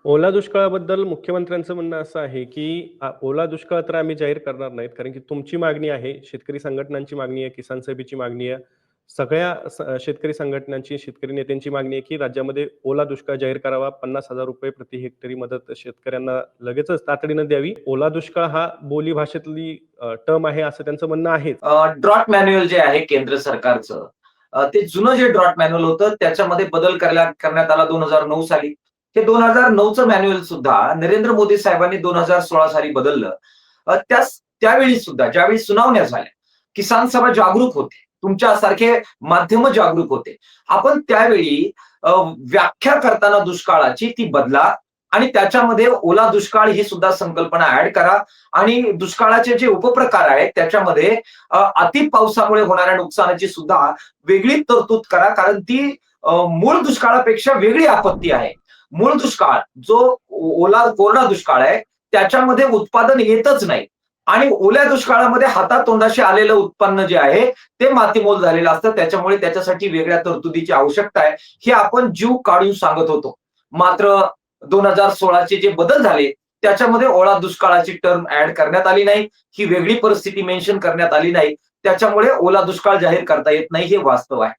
ओला दुष्काळाबद्दल मुख्यमंत्र्यांचं म्हणणं असं आहे, की ओला दुष्काळ तर आम्ही जाहीर करणार नाहीत. कारण की तुमची मागणी आहे, शेतकरी संघटनांची मागणी आहे, किसान सभेची मागणी आहे. सगळ्या शेतकरी संघटनांची, शेतकरी नेत्यांची मागणी आहे, की राज्यामध्ये ओला दुष्काळ जाहीर करावा. ₹50,000 प्रति हेक्टरी मदत शेतकऱ्यांना लगेचच तातडीनं द्यावी. ओला दुष्काळ हा बोलीभाषेतली टर्म आहे, असं त्यांचं म्हणणं आहेच. ड्रॉट मॅन्युअल जे आहे केंद्र सरकारचं, ते जुनं जे ड्रॉट मॅन्युअल होतं त्याच्यामध्ये बदल करण्यात आला 2009 साली. हे 2009चं मॅन्युअल सुद्धा नरेंद्र मोदी साहेबांनी 2016 साली बदललं. त्यावेळी सुद्धा ज्यावेळी सुनावण्या झाल्या, किसान सभा जागरूक होते. तुमच्यासारखे माध्यम जागरूक होते. आपण त्यावेळी व्याख्या करताना दुष्काळाची ती बदला आणि त्याच्यामध्ये ओला दुष्काळ ही सुद्धा संकल्पना ऍड करा आणि दुष्काळाचे जे उपप्रकार आहेत त्याच्यामध्ये अति पावसामुळे होणाऱ्या नुकसानाची सुद्धा वेगळी तरतूद करा, कारण ती मूळ दुष्काळापेक्षा वेगळी आपत्ती आहे. मूळ दुष्काळ जो कोरडा दुष्काळ आहे त्याच्यामध्ये उत्पादन येतच नाही आणि ओल्या दुष्काळामध्ये हातातोंडाशी आलेलं उत्पन्न जे आहे ते मातीमोल झालेलं असतं. त्याच्यामुळे त्याच्यासाठी वेगळ्या तरतुदीची आवश्यकता आहे, हे आपण जीव काढून सांगत होतो. मात्र 2016चे जे बदल झाले त्याच्यामध्ये ओला दुष्काळाची टर्म ऍड करण्यात आली नाही, ही वेगळी परिस्थिती मेन्शन करण्यात आली नाही. त्याच्यामुळे ओला दुष्काळ जाहीर करता येत नाही, हे वास्तव आहे.